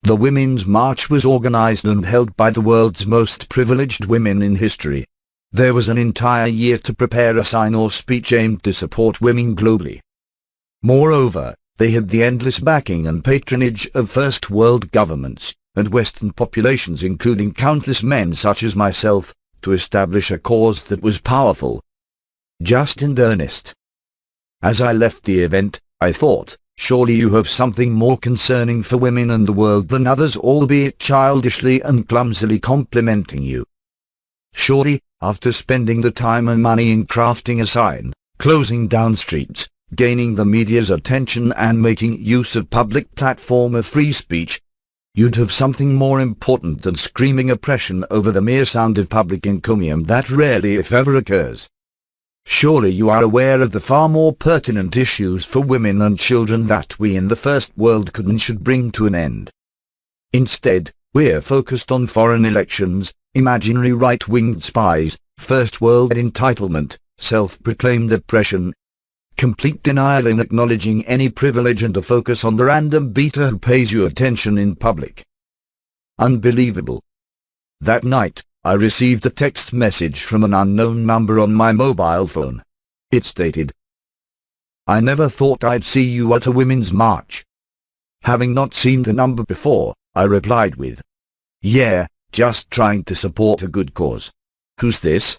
The Women's March was organized and held by the world's most privileged women in history. There was an entire year to prepare a sign or speech aimed to support women globally. Moreover, they had the endless backing and patronage of first world governments and Western populations, including countless men such as myself, to establish a cause that was powerful, just and earnest. As I left the event, I thought, surely you have something more concerning for women and the world than others, albeit childishly and clumsily complimenting you. Surely, after spending the time and money in crafting a sign, closing down streets, gaining the media's attention and making use of public platform of free speech, you'd have something more important than screaming oppression over the mere sound of public encomium that rarely if ever occurs. Surely you are aware of the far more pertinent issues for women and children that we in the first world could and should bring to an end. Instead, we're focused on foreign elections, imaginary right-winged spies, first world entitlement, self-proclaimed oppression, complete denial in acknowledging any privilege, and a focus on the random beater who pays you attention in public. Unbelievable. That night, I received a text message from an unknown number on my mobile phone. It stated, "I never thought I'd see you at a women's march." Having not seen the number before, I replied with, "Yeah, just trying to support a good cause. Who's this?"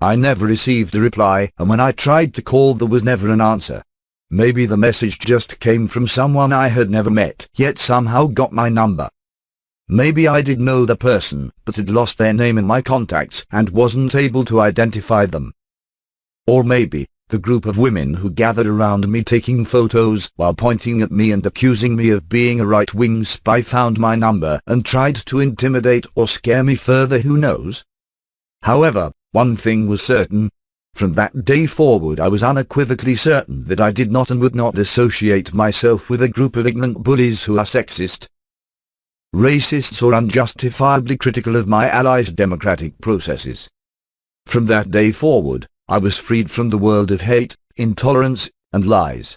I never received a reply, and when I tried to call there was never an answer. Maybe the message just came from someone I had never met, yet somehow got my number. Maybe I did know the person, but had lost their name in my contacts and wasn't able to identify them. Or maybe, the group of women who gathered around me taking photos while pointing at me and accusing me of being a right-wing spy found my number and tried to intimidate or scare me further, who knows? However, one thing was certain. From that day forward I was unequivocally certain that I did not and would not associate myself with a group of ignorant bullies who are sexist, racists, or unjustifiably critical of my allies' democratic processes. From that day forward, I was freed from the world of hate, intolerance, and lies.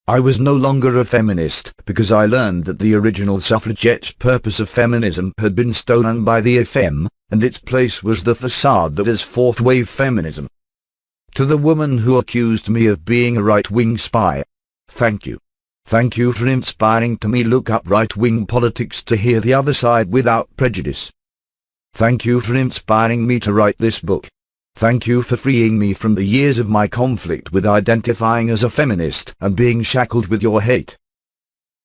I was no longer a feminist, because I learned that the original suffragettes' purpose of feminism had been stolen by the Efem, and its place was the facade that is Fourth-Wave-Feminism. To the woman who accused me of being a right-wing spy, thank you. Thank you for inspiring to me look up right-wing politics to hear the other side without prejudice. Thank you for inspiring me to write this book. Thank you for freeing me from the years of my conflict with identifying as a feminist and being shackled with your hate.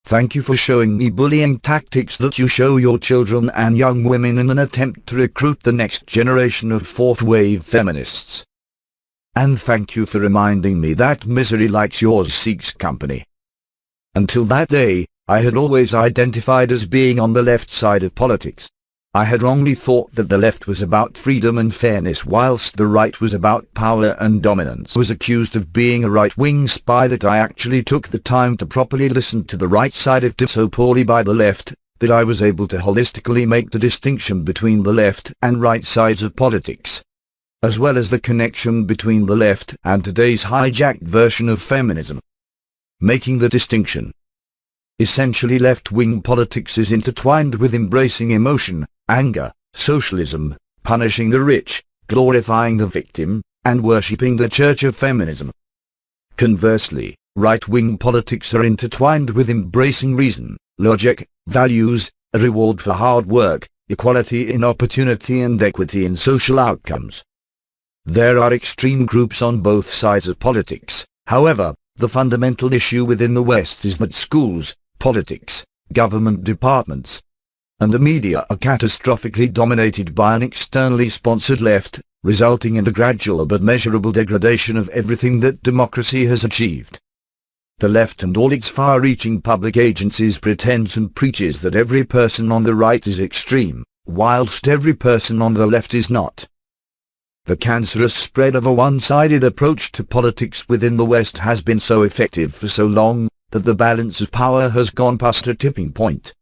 Thank you for showing me bullying tactics that you show your children and young women in an attempt to recruit the next generation of fourth-wave feminists. And thank you for reminding me that misery like yours seeks company. Until that day, I had always identified as being on the left side of politics. I had wrongly thought that the left was about freedom and fairness whilst the right was about power and dominance. I was accused of being a right-wing spy that I actually took the time to properly listen to the right side of it so poorly by the left, that I was able to holistically make the distinction between the left and right sides of politics, as well as the connection between the left and today's hijacked version of feminism. Making the distinction. Essentially, left-wing politics is intertwined with embracing emotion, anger, socialism, punishing the rich, glorifying the victim, and worshipping the Church of Feminism. Conversely, right-wing politics are intertwined with embracing reason, logic, values, a reward for hard work, equality in opportunity, and equity in social outcomes. There are extreme groups on both sides of politics. However, the fundamental issue within the West is that schools, politics, government departments, and the media are catastrophically dominated by an externally sponsored left, resulting in a gradual but measurable degradation of everything that democracy has achieved. The left and all its far-reaching public agencies pretends and preaches that every person on the right is extreme, whilst every person on the left is not. The cancerous spread of a one-sided approach to politics within the West has been so effective for so long, that the balance of power has gone past a tipping point.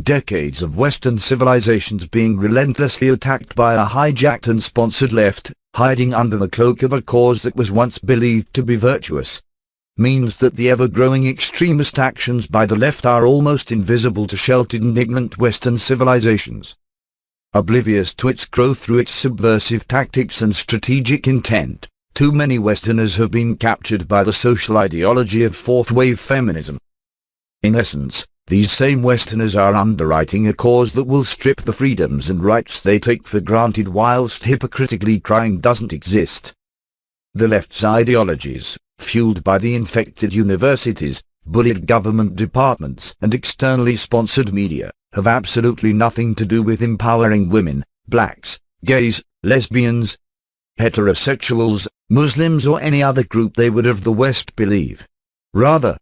Decades of Western civilizations being relentlessly attacked by a hijacked and sponsored left, hiding under the cloak of a cause that was once believed to be virtuous. means that the ever-growing extremist actions by the left are almost invisible to sheltered and ignorant Western civilizations. Oblivious to its growth through its subversive tactics and strategic intent, too many Westerners have been captured by the social ideology of fourth-wave feminism. In essence, these same Westerners are underwriting a cause that will strip the freedoms and rights they take for granted whilst hypocritically crying doesn't exist. The left's ideologies, fueled by the infected universities, bullied government departments and externally sponsored media, have absolutely nothing to do with empowering women, blacks, gays, lesbians, heterosexuals, Muslims or any other group they would have the West believe. Rather,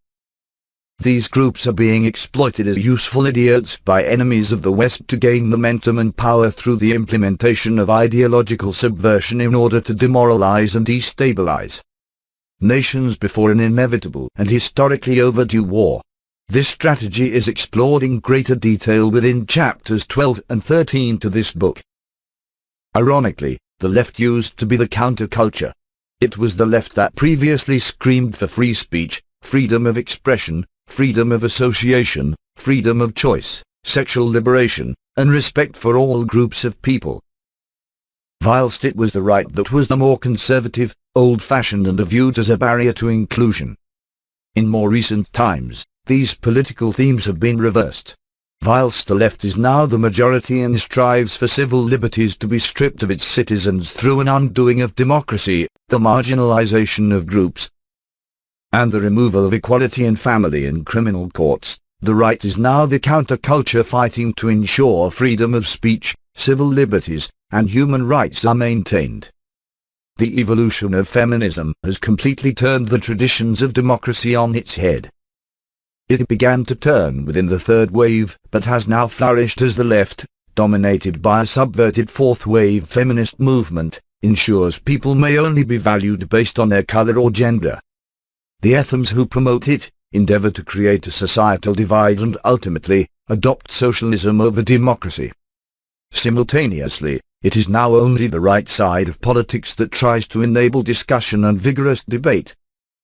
these groups are being exploited as useful idiots by enemies of the West to gain momentum and power through the implementation of ideological subversion in order to demoralize and destabilize nations before an inevitable and historically overdue war. This strategy is explored in greater detail within chapters 12 and 13 to this book. Ironically, the left used to be the counterculture. It was the left that previously screamed for free speech, freedom of expression, freedom of association, freedom of choice, sexual liberation, and respect for all groups of people. Whilst it was the right that was the more conservative, old-fashioned and viewed as a barrier to inclusion. In more recent times, these political themes have been reversed. Whilst the left is now the majority and strives for civil liberties to be stripped of its citizens through an undoing of democracy, the marginalization of groups, and the removal of equality in family and criminal courts, the right is now the counterculture fighting to ensure freedom of speech, civil liberties, and human rights are maintained. The evolution of feminism has completely turned the traditions of democracy on its head. It began to turn within the third wave, but has now flourished as the left, dominated by a subverted fourth-wave feminist movement, ensures people may only be valued based on their color or gender. The Efems who promote it endeavor to create a societal divide and ultimately adopt socialism over democracy. Simultaneously, it is now only the right side of politics that tries to enable discussion and vigorous debate,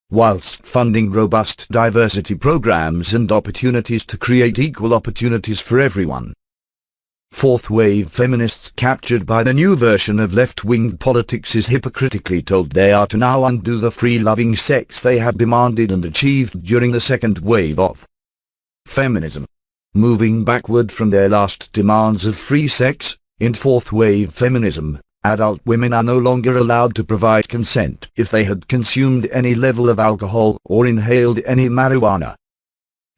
whilst funding robust diversity programs and opportunities to create equal opportunities for everyone. Fourth-wave feminists captured by the new version of left-wing politics is hypocritically told they are to now undo the free-loving sex they had demanded and achieved during the second wave of feminism. Moving backward from their last demands of free sex, in fourth-wave feminism, adult women are no longer allowed to provide consent if they had consumed any level of alcohol or inhaled any marijuana.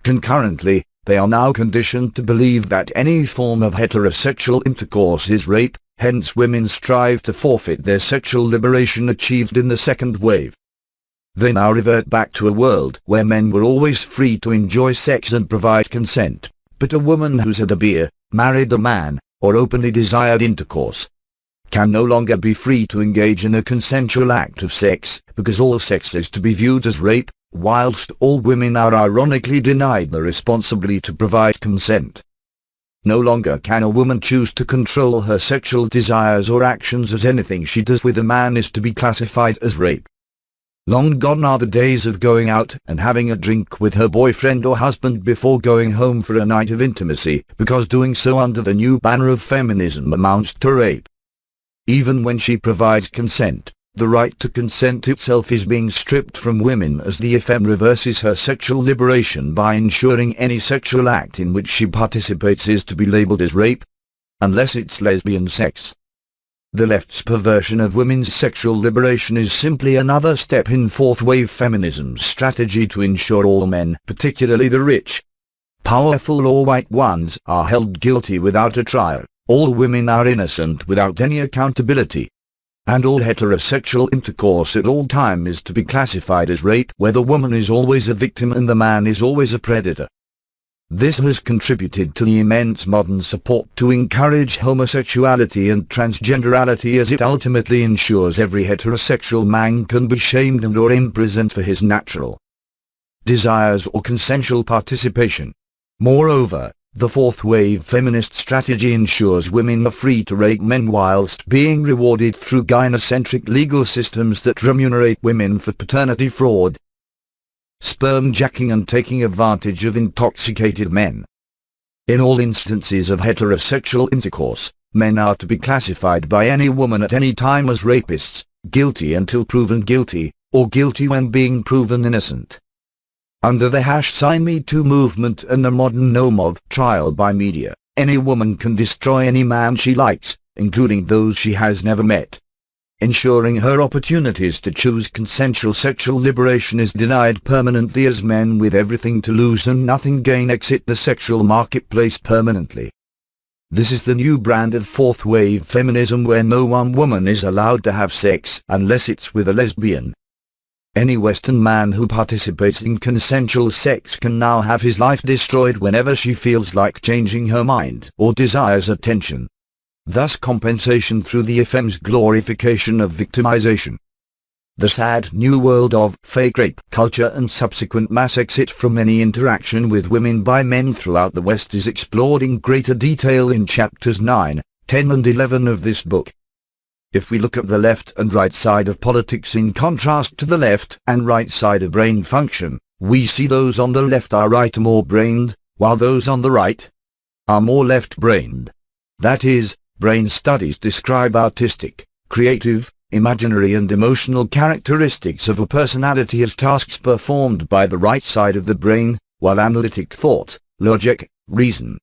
Concurrently, they are now conditioned to believe that any form of heterosexual intercourse is rape, hence women strive to forfeit their sexual liberation achieved in the second wave. They now revert back to a world where men were always free to enjoy sex and provide consent, but a woman who's had a beer, married a man, or openly desired intercourse can no longer be free to engage in a consensual act of sex, because all sex is to be viewed as rape, whilst all women are ironically denied the responsibility to provide consent. No longer can a woman choose to control her sexual desires or actions, as anything she does with a man is to be classified as rape. Long gone are the days of going out and having a drink with her boyfriend or husband before going home for a night of intimacy, because doing so under the new banner of feminism amounts to rape. Even when she provides consent, the right to consent itself is being stripped from women as the Efem reverses her sexual liberation by ensuring any sexual act in which she participates is to be labeled as rape, unless it's lesbian sex. The left's perversion of women's sexual liberation is simply another step in fourth-wave feminism's strategy to ensure all men, particularly the rich, powerful or white ones, are held guilty without a trial, all women are innocent without any accountability, and all heterosexual intercourse at all time is to be classified as rape, where the woman is always a victim and the man is always a predator. This has contributed to the immense modern support to encourage homosexuality and transgenderality, as it ultimately ensures every heterosexual man can be shamed and or imprisoned for his natural desires or consensual participation. Moreover, the fourth-wave feminist strategy ensures women are free to rape men whilst being rewarded through gynocentric legal systems that remunerate women for paternity fraud. sperm jacking and taking advantage of intoxicated men. In all instances of heterosexual intercourse, men are to be classified by any woman at any time as rapists, guilty until proven guilty, or guilty when being proven innocent. Under the #MeToo movement and the modern norm of trial by media, any woman can destroy any man she likes, including those she has never met. Ensuring her opportunities to choose consensual sexual liberation is denied permanently as men with everything to lose and nothing gain exit the sexual marketplace permanently. This is the new brand of fourth-wave feminism where no one woman is allowed to have sex unless it's with a lesbian. Any Western man who participates in consensual sex can now have his life destroyed whenever she feels like changing her mind or desires attention. Thus compensation through the Efem's glorification of victimization. The sad new world of fake rape culture and subsequent mass exit from any interaction with women by men throughout the West is explored in greater detail in chapters 9, 10 and 11 of this book. If we look at the left and right side of politics in contrast to the left and right side of brain function, we see those on the left are right-more-brained, while those on the right are more left-brained. That is, brain studies describe artistic, creative, imaginary and emotional characteristics of a personality as tasks performed by the right side of the brain, while analytic thought, logic, reason,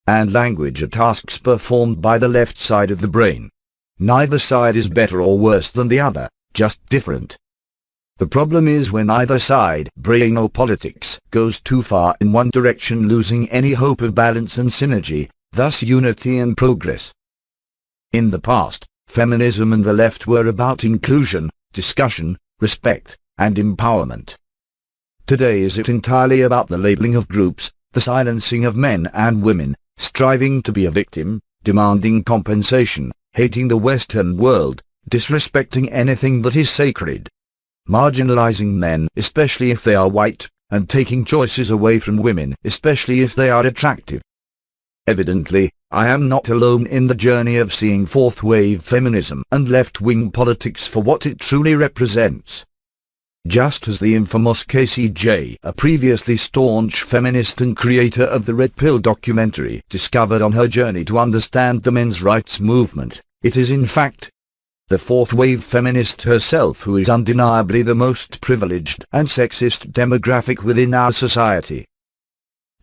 and language are tasks performed by the left side of the brain. Neither side is better or worse than the other, just different. The problem is when either side, brain or politics, goes too far in one direction, losing any hope of balance and synergy, thus unity and progress. In the past, feminism and the left were about inclusion, discussion, respect, and empowerment. Today is it entirely about the labeling of groups, the silencing of men and women, striving to be a victim, demanding compensation, hating the Western world, disrespecting anything that is sacred, marginalizing men, especially if they are white, and taking choices away from women, especially if they are attractive. Evidently, I am not alone in the journey of seeing fourth-wave feminism and left-wing politics for what it truly represents. Just as the infamous Casey J., a previously staunch feminist and creator of the Red Pill documentary, discovered on her journey to understand the men's rights movement, it is in fact the fourth-wave feminist herself who is undeniably the most privileged and sexist demographic within our society.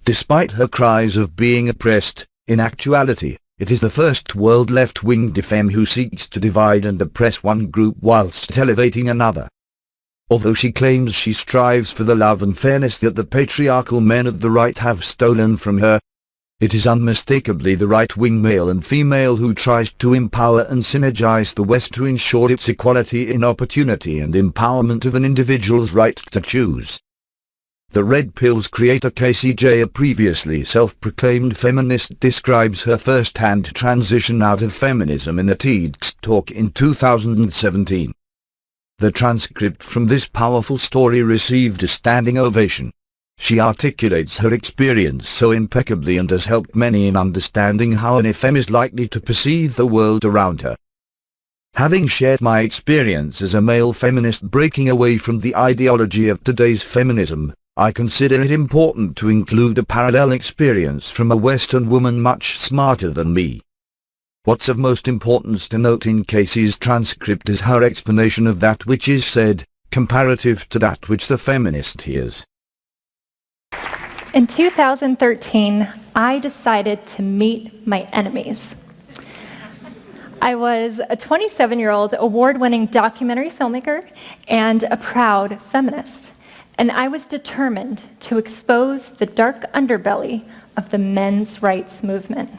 Despite her cries of being oppressed, in actuality, it is the first world left-wing Efem who seeks to divide and oppress one group whilst elevating another. Although she claims she strives for the love and fairness that the patriarchal men of the right have stolen from her, it is unmistakably the right-wing male and female who tries to empower and synergize the West to ensure its equality in opportunity and empowerment of an individual's right to choose. The Red Pill's creator Casey J., a previously self-proclaimed feminist, describes her first-hand transition out of feminism in a TEDx talk in 2017. The transcript from this powerful story received a standing ovation. She articulates her experience so impeccably and has helped many in understanding how an Efem is likely to perceive the world around her. Having shared my experience as a male feminist breaking away from the ideology of today's feminism, I consider it important to include a parallel experience from a Western woman much smarter than me. What's of most importance to note in Casey's transcript is her explanation of that which is said, comparative to that which the feminist hears. In 2013, I decided to meet my enemies. I was a 27-year-old award-winning documentary filmmaker and a proud feminist. And I was determined to expose the dark underbelly of the men's rights movement.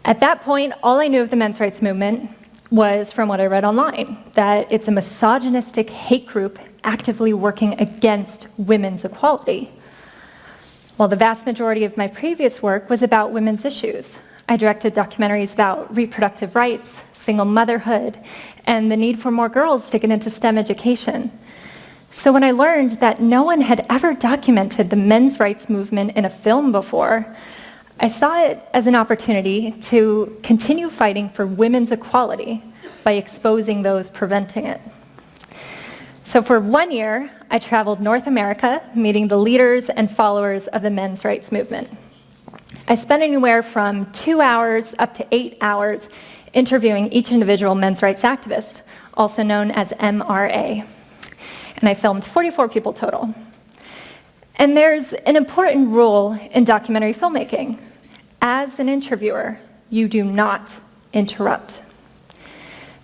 At that point, all I knew of the men's rights movement was from what I read online, that it's a misogynistic hate group actively working against women's equality. While the vast majority of my previous work was about women's issues, I directed documentaries about reproductive rights, single motherhood, and the need for more girls to get into STEM education. So when I learned that no one had ever documented the men's rights movement in a film before, I saw it as an opportunity to continue fighting for women's equality by exposing those preventing it. So for 1 year, I traveled North America, meeting the leaders and followers of the men's rights movement. I spent anywhere from 2 hours up to 8 hours interviewing each individual men's rights activist, also known as MRA. And I filmed 44 people total. And there's an important rule in documentary filmmaking. As an interviewer, you do not interrupt.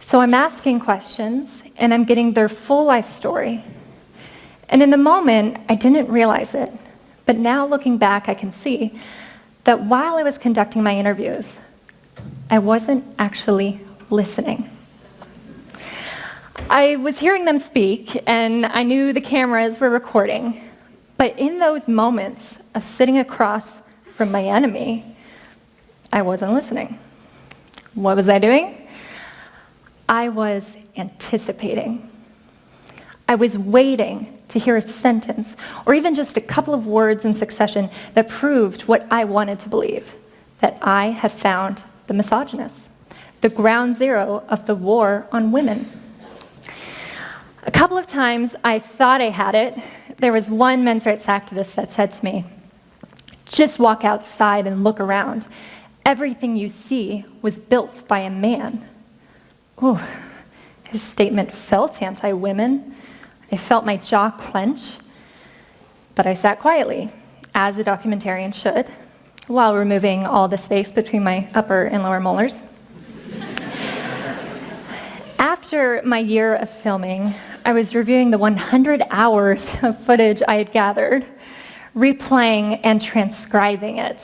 So I'm asking questions, and I'm getting their full life story. And in the moment, I didn't realize it. But now looking back, I can see that while I was conducting my interviews, I wasn't actually listening. I was hearing them speak, and I knew the cameras were recording. But in those moments of sitting across from my enemy, I wasn't listening. What was I doing? I was anticipating. I was waiting to hear a sentence, or even just a couple of words in succession that proved what I wanted to believe, that I had found the misogynist, the ground zero of the war on women. A couple of times I thought I had it. There was one men's rights activist that said to me, "Just walk outside and look around. Everything you see was built by a man." Ooh, his statement felt anti-women. I felt my jaw clench, but I sat quietly, as a documentarian should, while removing all the space between my upper and lower molars. After my year of filming, I was reviewing the 100 hours of footage I had gathered, replaying and transcribing it,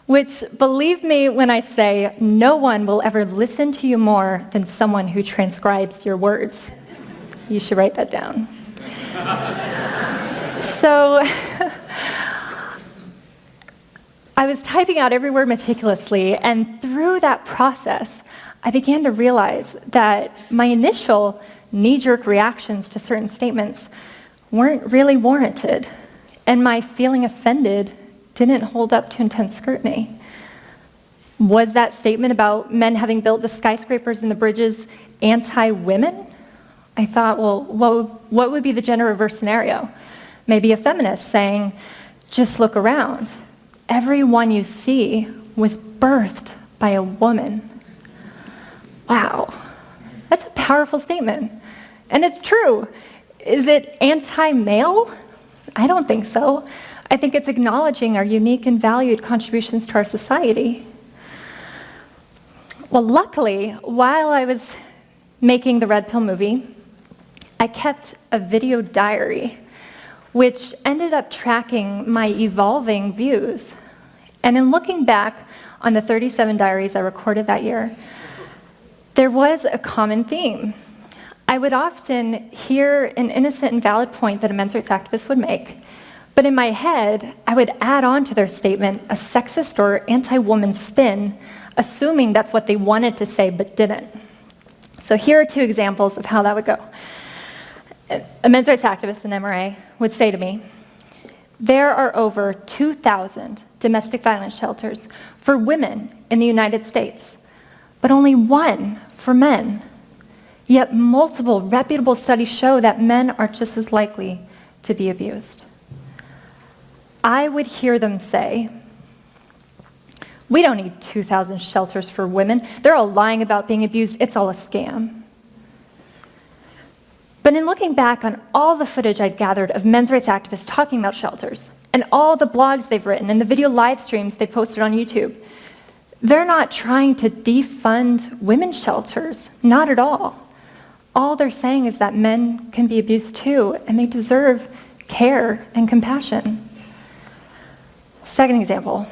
which, believe me when I say, no one will ever listen to you more than someone who transcribes your words. You should write that down. So I was typing out every word meticulously, and through that process, I began to realize that my initial knee-jerk reactions to certain statements weren't really warranted, and my feeling offended didn't hold up to intense scrutiny. Was that statement about men having built the skyscrapers and the bridges anti-women? I thought, well, what would be the gender reverse scenario? Maybe a feminist saying, "Just look around. Everyone you see was birthed by a woman." Wow, that's a powerful statement. And it's true. Is it anti-male? I don't think so. I think it's acknowledging our unique and valued contributions to our society. Well, luckily, while I was making the Red Pill movie, I kept a video diary, which ended up tracking my evolving views. And in looking back on the 37 diaries I recorded that year, there was a common theme. I would often hear an innocent and valid point that a men's rights activist would make, but in my head, I would add on to their statement a sexist or anti-woman spin, assuming that's what they wanted to say but didn't. So here are two examples of how that would go. A men's rights activist in MRA would say to me, "There are over 2,000 domestic violence shelters for women in the United States, but only one for men. Yet multiple reputable studies show that men are just as likely to be abused." I would hear them say, "We don't need 2,000 shelters for women. They're all lying about being abused. It's all a scam." But in looking back on all the footage I'd gathered of men's rights activists talking about shelters, and all the blogs they've written, and the video live streams they posted on YouTube, they're not trying to defund women's shelters, not at all. All they're saying is that men can be abused too, and they deserve care and compassion. Second example,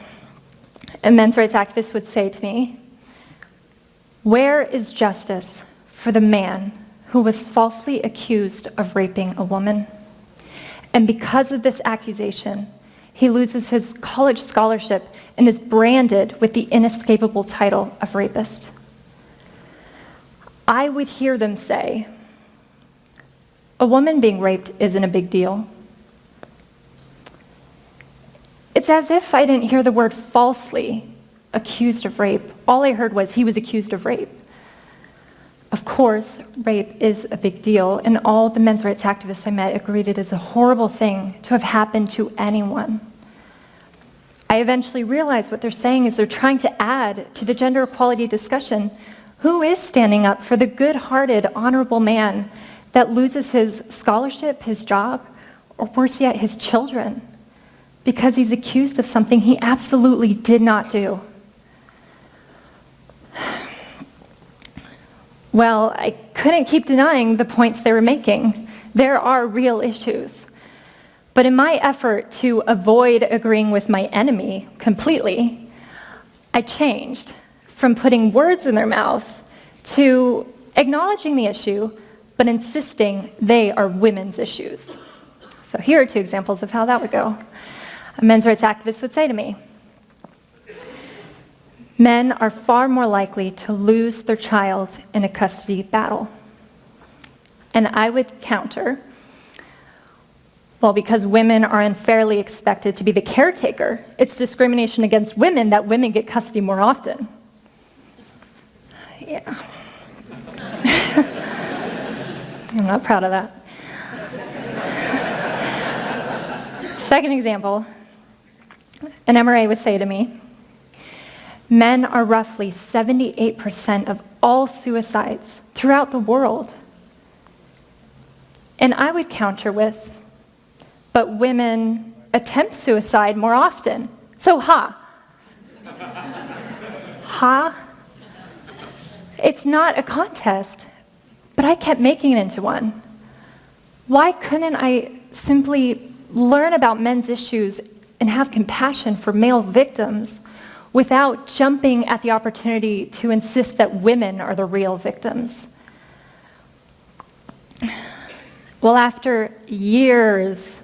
a men's rights activist would say to me, "Where is justice for the man who was falsely accused of raping a woman? And because of this accusation, he loses his college scholarship and is branded with the inescapable title of rapist." I would hear them say, "A woman being raped isn't a big deal." It's as if I didn't hear the word falsely accused of rape. All I heard was he was accused of rape. Of of course, rape is a big deal, and all the men's rights activists I met agreed it is a horrible thing to have happened to anyone. I eventually realized what they're saying is they're trying to add to the gender equality discussion who is standing up for the good-hearted, honorable man that loses his scholarship, his job, or worse yet, his children, because he's accused of something he absolutely did not do. Well, I couldn't keep denying the points they were making. There are real issues. But in my effort to avoid agreeing with my enemy completely, I changed from putting words in their mouth to acknowledging the issue, but insisting they are women's issues. So here are two examples of how that would go. A men's rights activist would say to me, men are far more likely to lose their child in a custody battle. And I would counter, well, because women are unfairly expected to be the caretaker, it's discrimination against women that women get custody more often. Yeah. I'm not proud of that. Second example, an MRA would say to me, men are roughly 78% of all suicides throughout the world. And I would counter with, but women attempt suicide more often. So ha. Ha? It's not a contest, but I kept making it into one. Why couldn't I simply learn about men's issues and have compassion for male victims without jumping at the opportunity to insist that women are the real victims? Well, after years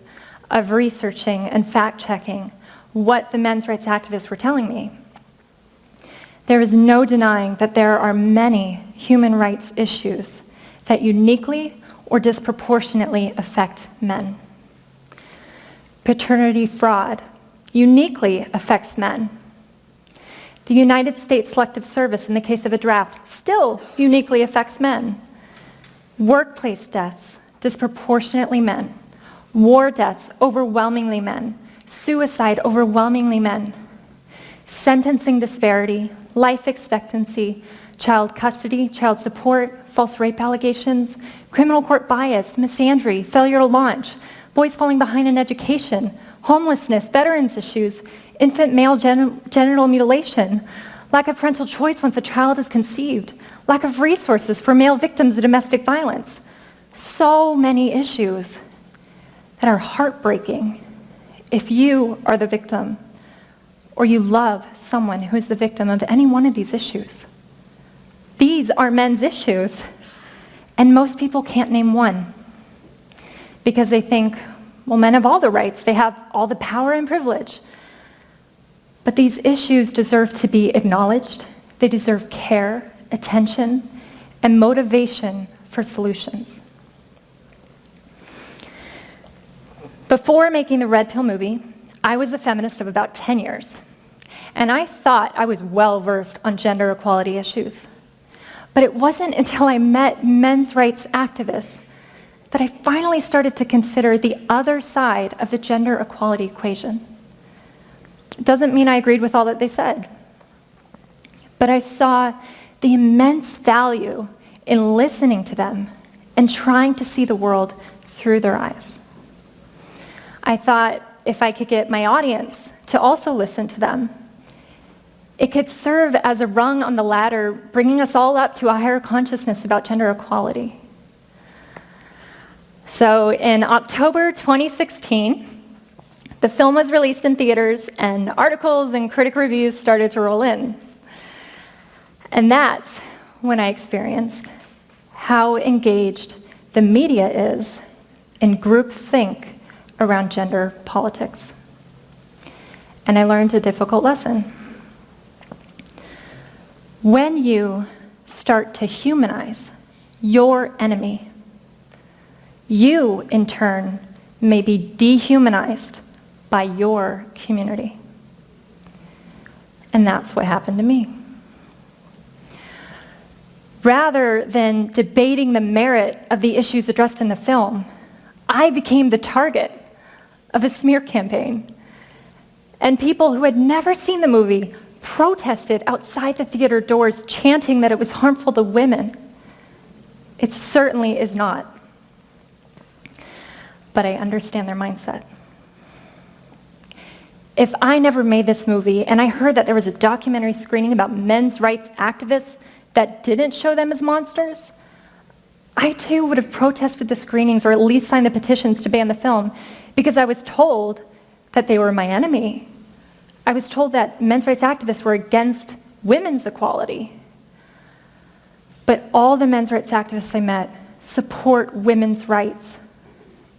of researching and fact-checking what the men's rights activists were telling me, there is no denying that there are many human rights issues that uniquely or disproportionately affect men. Paternity fraud uniquely affects men. The United States Selective Service, in the case of a draft, still uniquely affects men. Workplace deaths, disproportionately men. War deaths, overwhelmingly men. Suicide, overwhelmingly men. Sentencing disparity, life expectancy, child custody, child support, false rape allegations, criminal court bias, misandry, failure to launch, boys falling behind in education, homelessness, veterans issues, infant male genital mutilation, lack of parental choice once a child is conceived, lack of resources for male victims of domestic violence. So many issues that are heartbreaking if you are the victim or you love someone who is the victim of any one of these issues. These are men's issues, and most people can't name one because they think, well, men have all the rights, they have all the power and privilege. But these issues deserve to be acknowledged. They deserve care, attention, and motivation for solutions. Before making the Red Pill movie, I was a feminist of about 10 years, and I thought I was well-versed on gender equality issues. But it wasn't until I met men's rights activists that I finally started to consider the other side of the gender equality equation. It doesn't mean I agreed with all that they said, but I saw the immense value in listening to them and trying to see the world through their eyes. I thought if I could get my audience to also listen to them, it could serve as a rung on the ladder, bringing us all up to a higher consciousness about gender equality. So in October 2016, the film was released in theaters, and articles and critic reviews started to roll in. And that's when I experienced how engaged the media is in groupthink around gender politics. And I learned a difficult lesson. When you start to humanize your enemy, you, in turn, may be dehumanized by your community. And that's what happened to me. Rather than debating the merit of the issues addressed in the film, I became the target of a smear campaign. And people who had never seen the movie protested outside the theater doors, chanting that it was harmful to women. It certainly is not. But I understand their mindset. If I never made this movie and I heard that there was a documentary screening about men's rights activists that didn't show them as monsters, I too would have protested the screenings or at least signed the petitions to ban the film because I was told that they were my enemy. I was told that men's rights activists were against women's equality. But all the men's rights activists I met support women's rights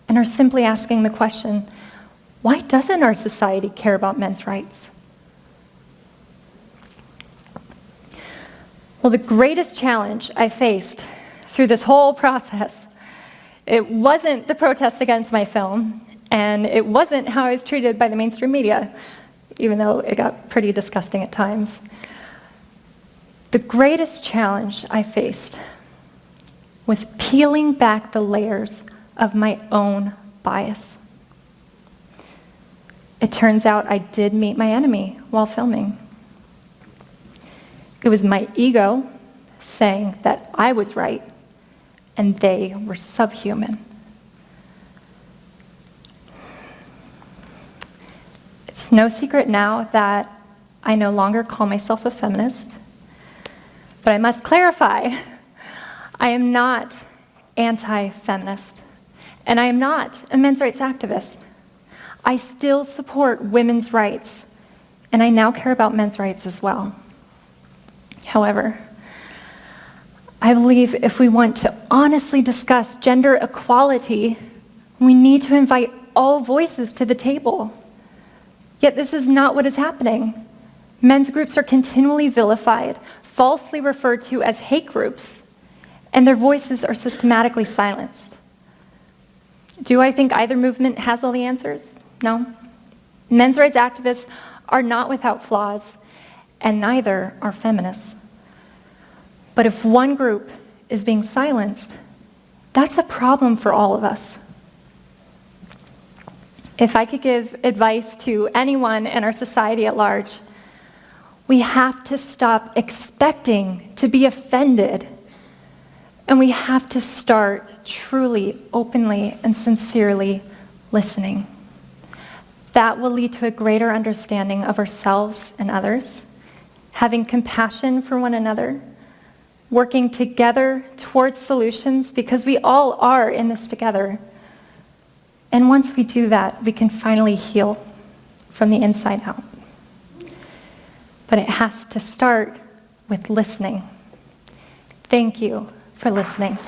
and are simply asking the question, why doesn't our society care about men's rights? Well, the greatest challenge I faced through this whole process, it wasn't the protests against my film, and it wasn't how I was treated by the mainstream media, even though it got pretty disgusting at times. The greatest challenge I faced was peeling back the layers of my own bias. It turns out I did meet my enemy while filming. It was my ego saying that I was right and they were subhuman. It's no secret now that I no longer call myself a feminist, but I must clarify, I am not anti-feminist, and I am not a men's rights activist. I still support women's rights, and I now care about men's rights as well. However, I believe if we want to honestly discuss gender equality, we need to invite all voices to the table. Yet this is not what is happening. Men's groups are continually vilified, falsely referred to as hate groups, and their voices are systematically silenced. Do I think either movement has all the answers? No. Men's rights activists are not without flaws, and neither are feminists. But if one group is being silenced, that's a problem for all of us. If I could give advice to anyone in our society at large, we have to stop expecting to be offended, and we have to start truly, openly, and sincerely listening. That will lead to a greater understanding of ourselves and others, having compassion for one another, working together towards solutions because we all are in this together. And once we do that, we can finally heal from the inside out. But it has to start with listening. Thank you for listening.